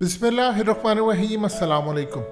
बिस्मिल्लाहिर्रहमानिर्रहीम, अस्सलाम वालेकुम।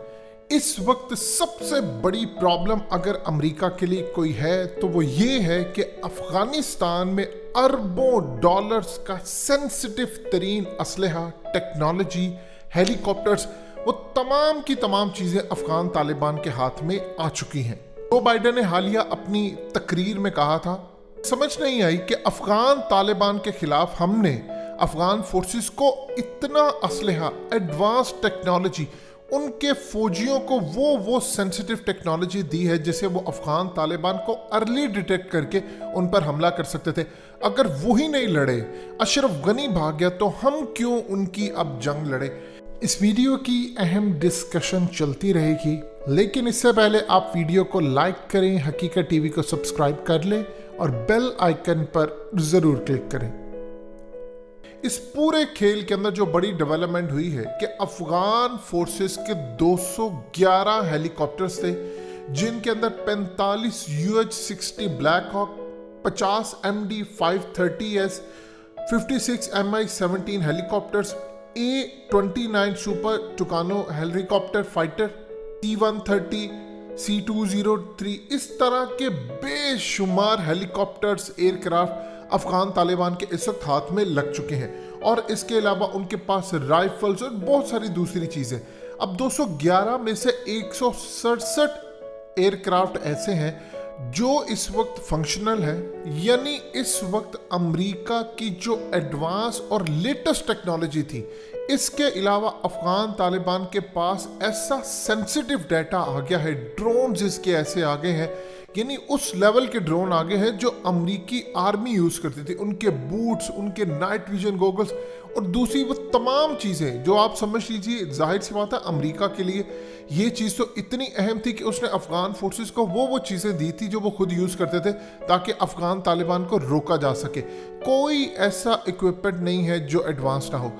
इस वक्त सबसे बड़ी प्रॉब्लम अगर अमेरिका के लिए कोई है तो वो ये है कि अफगानिस्तान में अरबों डॉलर्स का सेंसिटिव तरीन असलहा, टेक्नोलॉजी, हेलीकॉप्टर्स, वो तमाम की तमाम चीज़ें अफगान तालिबान के हाथ में आ चुकी हैं। जो बाइडेन ने हालिया अपनी तकरीर में कहा था, समझ नहीं आई कि अफगान तालिबान के खिलाफ हमने अफगान फोर्सेस को इतना असलहा, एडवांस टेक्नोलॉजी, उनके फौजियों को वो सेंसिटिव टेक्नोलॉजी दी है जिसे वो अफगान तालिबान को अर्ली डिटेक्ट करके उन पर हमला कर सकते थे। अगर वही नहीं लड़े, अशरफ गनी भाग गया, तो हम क्यों उनकी अब जंग लड़े। इस वीडियो की अहम डिस्कशन चलती रहेगी, लेकिन इससे पहले आप वीडियो को लाइक करें, हकीकत टीवी को सब्सक्राइब कर लें और बेल आइकन पर ज़रूर क्लिक करें। इस पूरे खेल के अंदर जो बड़ी डेवलपमेंट हुई है कि अफगान फोर्सेस के 211 हेलीकॉप्टर्स थे, जिनके अंदर 45 UH-60 Black Hawk, 50 MD-530S, 56 Mi-17 helicopters, A-29 super Tucano helicopter fighter, T-130, C-203, इस तरह के बेशुमार हेलीकॉप्टर्स, एयरक्राफ्ट अफगान तालिबान के इस वक्त हाथ में लग चुके हैं। और इसके अलावा उनके पास राइफल्स और बहुत सारी दूसरी चीज़ें। अब 211 में से 167 एयरक्राफ्ट ऐसे हैं जो इस वक्त फंक्शनल है, यानी इस वक्त अमेरिका की जो एडवांस और लेटेस्ट टेक्नोलॉजी थी, इसके अलावा अफगान तालिबान के पास ऐसा सेंसिटिव डाटा आ गया है, ड्रोन इसके ऐसे आगे हैं, यानी उस लेवल के ड्रोन आगे हैं जो अमेरिकी आर्मी यूज़ करती थी। उनके बूट्स, उनके नाइट विजन गॉगल्स और दूसरी वो तमाम चीज़ें जो आप समझ लीजिए, जाहिर सी बात है अमेरिका के लिए ये चीज़ तो इतनी अहम थी कि उसने अफगान फोर्सेस को वो चीज़ें दी थी जो वो खुद यूज़ करते थे ताकि अफगान तालिबान को रोका जा सके। कोई ऐसा इक्विपमेंट नहीं है जो एडवांस ना हो।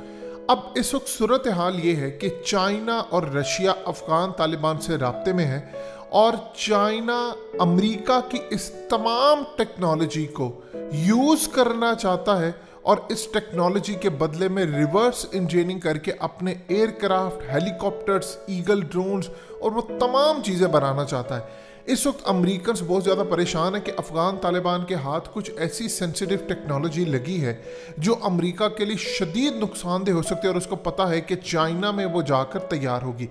अब इस वक्त सूरत हाल ये है कि चाइना और रशिया अफगान तालिबान से राब्ते में है और चाइना अमेरिका की इस तमाम टेक्नोलॉजी को यूज़ करना चाहता है और इस टेक्नोलॉजी के बदले में रिवर्स इंजीनियरिंग करके अपने एयरक्राफ्ट, हेलीकॉप्टर्स, ईगल ड्रोन्स और वो तमाम चीज़ें बनाना चाहता है। इस वक्त अमेरिकन बहुत ज़्यादा परेशान है कि अफगान तालिबान के हाथ कुछ ऐसी सेंसिटिव टेक्नोलॉजी लगी है जो अमेरिका के लिए शदीद नुकसानदेह हो सकती है और उसको पता है कि चाइना में वो जाकर तैयार होगी।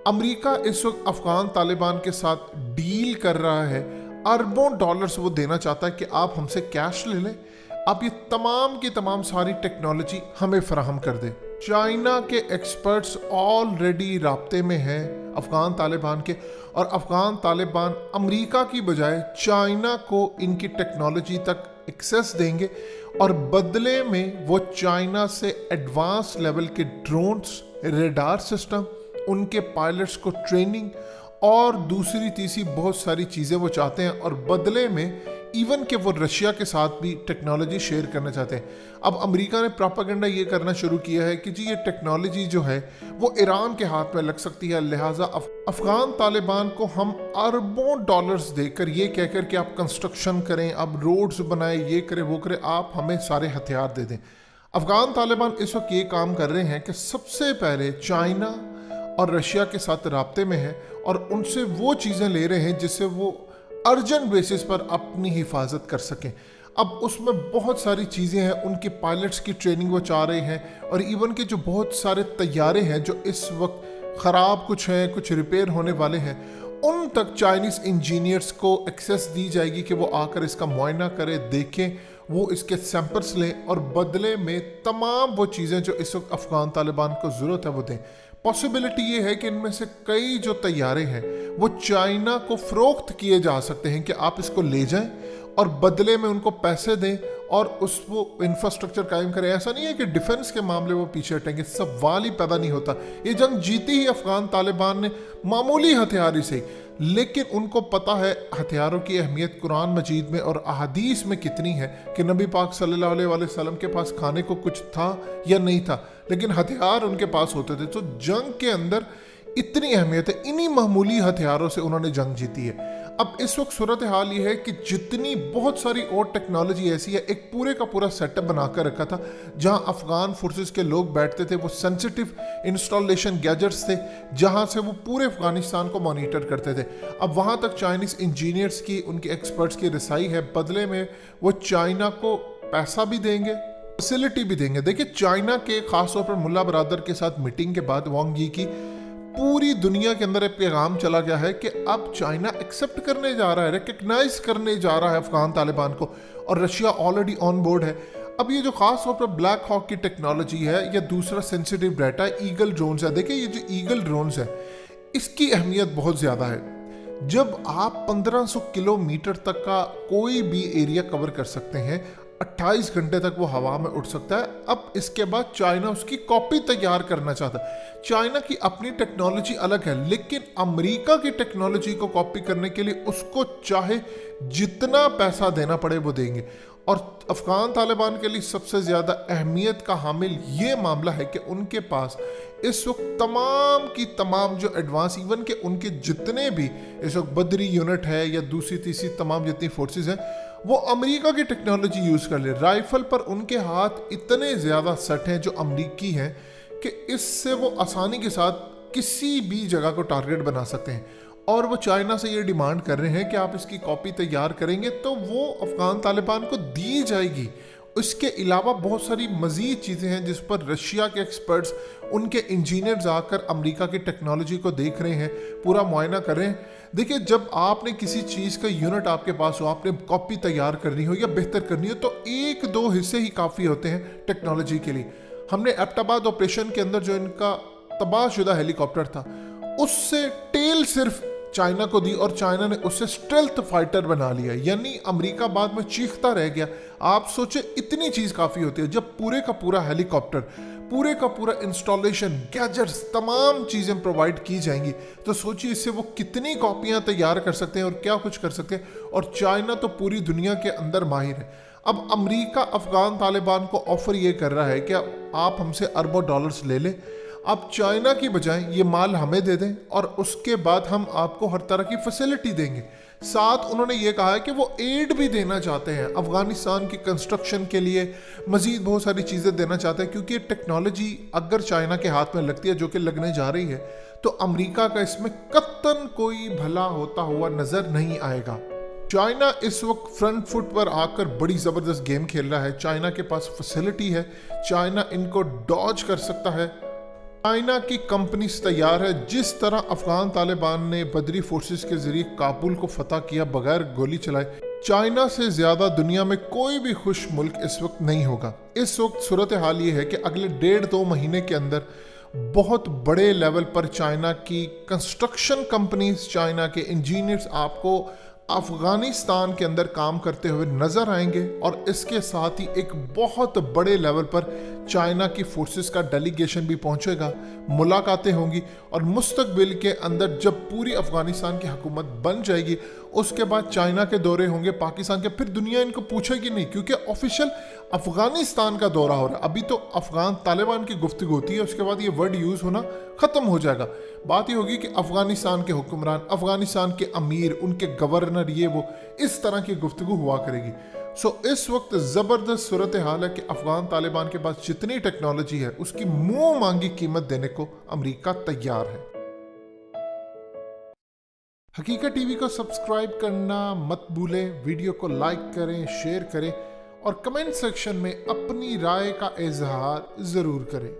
अमेरिका इस वक्त अफगान तालिबान के साथ डील कर रहा है, अरबों डॉलर्स वो देना चाहता है कि आप हमसे कैश ले लें, आप ये तमाम की तमाम सारी टेक्नोलॉजी हमें फराहम कर दें। चाइना के एक्सपर्ट्स ऑलरेडी राब्ते में हैं अफगान तालिबान के, और अफगान तालिबान अमेरिका की बजाय चाइना को इनकी टेक्नोलॉजी तक एक्सेस देंगे और बदले में वो चाइना से एडवांस लेवल के ड्रोन्स, रेडार सिस्टम, उनके पायलट्स को ट्रेनिंग और दूसरी तीसरी बहुत सारी चीज़ें वो चाहते हैं, और बदले में इवन कि वो रशिया के साथ भी टेक्नोलॉजी शेयर करना चाहते हैं। अब अमेरिका ने प्रोपेगेंडा ये करना शुरू किया है कि जी ये टेक्नोलॉजी जो है वो ईरान के हाथ में लग सकती है, लिहाजा अफगान तालिबान को हम अरबों डॉलर्स देकर ये कहकर कि आप कंस्ट्रक्शन करें, आप रोड्स बनाएं, ये करें वो करें, आप हमें सारे हथियार दे दें। अफगान तालिबान इस वक्त ये काम कर रहे हैं कि सबसे पहले चाइना और रशिया के साथ राब्ते में है और उनसे वो चीज़ें ले रहे हैं जिससे वो अर्जेंट बेसिस पर अपनी हिफाजत कर सकें। अब उसमें बहुत सारी चीज़ें हैं, उनके पायलट्स की ट्रेनिंग वो चाह रहे हैं, और इवन के जो बहुत सारे तैयारे हैं जो इस वक्त ख़राब कुछ हैं, कुछ रिपेयर होने वाले हैं, उन तक चाइनीज़ इंजीनियर्स को एक्सेस दी जाएगी कि वो आकर इसका मुआयना करें, देखें, वो इसके सैंपल्स लें और बदले में तमाम वो चीज़ें जो इस वक्त अफगान तालिबान को ज़रूरत है वो दें। पॉसिबिलिटी ये है कि इनमें से कई जो तैयारे हैं वो चाइना को फ़रोख्त किए जा सकते हैं कि आप इसको ले जाएं और बदले में उनको पैसे दें और उस वो इंफ्रास्ट्रक्चर कायम करें। ऐसा नहीं है कि डिफेंस के मामले वो पीछे हटेंगे, सवाल ही पैदा नहीं होता। ये जंग जीती ही अफगान तालिबान ने मामूली हथियार ही सही, लेकिन उनको पता है हथियारों की अहमियत कुरान मजीद में और अहादीस में कितनी है कि नबी पाक सल्लल्लाहु अलैहि वसल्लम के पास खाने को कुछ था या नहीं था, लेकिन हथियार उनके पास होते थे। तो जंग के अंदर इतनी अहमियत है, इन्हीं मामूली हथियारों से उन्होंने जंग जीती है। अब इस वक्त सूरत हाल ये है कि जितनी बहुत सारी और टेक्नोलॉजी ऐसी है, एक पूरे का पूरा सेटअप बनाकर रखा था जहां अफगान फोर्सेस के लोग बैठते थे, वो सेंसिटिव इंस्टॉलेशन गैजेट्स थे जहां से वो पूरे अफगानिस्तान को मॉनिटर करते थे। अब वहां तक चाइनीज इंजीनियर्स की, उनके एक्सपर्ट्स की रसाई है, बदले में वो चाइना को पैसा भी देंगे, फैसिलिटी भी देंगे। देखिए, चाइना के खासतौर पर मुल्ला बरादर के साथ मीटिंग के बाद वांग यी की पूरी दुनिया के अंदर एक पैगाम चला गया है कि अब चाइना एक्सेप्ट करने जा रहा है, रिकग्नाइज करने जा रहा है अफगान तालिबान को, और रशिया ऑलरेडी ऑन बोर्ड है। अब ये जो खास तौर पर ब्लैक हॉक की टेक्नोलॉजी है या दूसरा सेंसिटिव डाटा है, ईगल ड्रोन्स है। देखिए, ये जो ईगल ड्रोन्स है इसकी अहमियत बहुत ज़्यादा है। जब आप 1500 किलोमीटर तक का कोई भी एरिया कवर कर सकते हैं, 28 घंटे तक वो हवा में उड़ सकता है। अब इसके बाद चाइना उसकी कॉपी तैयार करना चाहता है। चाइना की अपनी टेक्नोलॉजी अलग है, लेकिन अमेरिका की टेक्नोलॉजी को कॉपी करने के लिए उसको चाहे जितना पैसा देना पड़े वो देंगे। और अफगान तालिबान के लिए सबसे ज़्यादा अहमियत का हामिल ये मामला है कि उनके पास इस वक्त तमाम की तमाम जो एडवांस, इवन के उनके जितने भी इस वक्त बदरी यूनिट है या दूसरी तीसरी तमाम जितनी फोर्सेस हैं, वो अमेरिका की टेक्नोलॉजी यूज़ कर ले। राइफल पर उनके हाथ इतने ज़्यादा सट हैं जो अमेरिकी हैं कि इससे वो आसानी के साथ किसी भी जगह को टारगेट बना सकते हैं। और वो चाइना से ये डिमांड कर रहे हैं कि आप इसकी कॉपी तैयार करेंगे तो वो अफगान तालिबान को दी जाएगी। इसके अलावा बहुत सारी मज़ीद चीज़ें हैं जिस पर रशिया के एक्सपर्ट्स, उनके इंजीनियर्स आकर अमेरिका की टेक्नोलॉजी को देख रहे हैं, पूरा मुआयना कर रहे हैं। देखिए, जब आपने किसी चीज़ का यूनिट आपके पास हो, आपने कॉपी तैयार करनी हो या बेहतर करनी हो, तो एक दो हिस्से ही काफ़ी होते हैं टेक्नोलॉजी के लिए। हमने एबटाबाद ऑपरेशन के अंदर जो इनका तबाहशुदा हेलीकॉप्टर था, उससे टेल सिर्फ चाइना को दी और चाइना ने उससे स्टेल्थ फाइटर बना लिया। यानी अमेरिका बाद में चीखता रह गया। आप सोचे, इतनी चीज़ काफ़ी होती है। जब पूरे का पूरा हेलीकॉप्टर, पूरे का पूरा इंस्टॉलेशन, गैजेट्स, तमाम चीज़ें प्रोवाइड की जाएंगी, तो सोचिए इससे वो कितनी कॉपियाँ तैयार कर सकते हैं और क्या कुछ कर सकते हैं। और चाइना तो पूरी दुनिया के अंदर माहिर है। अब अमेरिका अफगान तालिबान को ऑफर ये कर रहा है कि आप हमसे अरबों डॉलर्स ले लें, आप चाइना की बजाय ये माल हमें दे दें और उसके बाद हम आपको हर तरह की फैसिलिटी देंगे। साथ उन्होंने ये कहा है कि वो एड भी देना चाहते हैं अफगानिस्तान की कंस्ट्रक्शन के लिए, मजीद बहुत सारी चीज़ें देना चाहते हैं, क्योंकि टेक्नोलॉजी अगर चाइना के हाथ में लगती है, जो कि लगने जा रही है, तो अमेरिका का इसमें कतन कोई भला होता हुआ नजर नहीं आएगा। चाइना इस वक्त फ्रंट फुट पर आकर बड़ी ज़बरदस्त गेम खेल रहा है। चाइना के पास फैसिलिटी है, चाइना इनको डॉज कर सकता है। चाइना की कंपनीज तैयार है। जिस तरह अफगान तालिबान ने बदरी फोर्सेस के जरिए काबुल को फतह किया बगैर गोली चलाए, चाइना से ज्यादा दुनिया में कोई भी खुश मुल्क इस वक्त नहीं होगा। इस वक्त सूरत हाल ये है कि अगले 1.5-2 महीने के अंदर बहुत बड़े लेवल पर चाइना की कंस्ट्रक्शन कंपनीज, चाइना के इंजीनियर्स आपको अफगानिस्तान के अंदर काम करते हुए नजर आएंगे। और इसके साथ ही एक बहुत बड़े लेवल पर चाइना की फोर्सेस का डेलीगेशन भी पहुंचेगा, मुलाकातें होंगी। और मुस्तकबिल के अंदर जब पूरी अफगानिस्तान की हुकूमत बन जाएगी, उसके बाद चाइना के दौरे होंगे, पाकिस्तान के, फिर दुनिया इनको पूछेगी नहीं, क्योंकि ऑफिशियल अफगानिस्तान का दौरा हो रहा है। अभी तो अफगान तालिबान की गुफ्तगू होती है, उसके बाद ये वर्ड यूज़ होना ख़त्म हो जाएगा। बात ये होगी कि अफगानिस्तान के हुक्मरान, अफगानिस्तान के अमीर, उनके गवर्नर, ये वो, इस तरह की गुफ्तगू हुआ करेगी। सो इस वक्त ज़बरदस्त सूरत हाल है कि अफगान तालिबान के पास जितनी टेक्नोलॉजी है उसकी मुंह मांगी कीमत देने को अमेरिका तैयार है। हकीकत टीवी को सब्सक्राइब करना मत भूलें, वीडियो को लाइक करें, शेयर करें और कमेंट सेक्शन में अपनी राय का इजहार ज़रूर करें।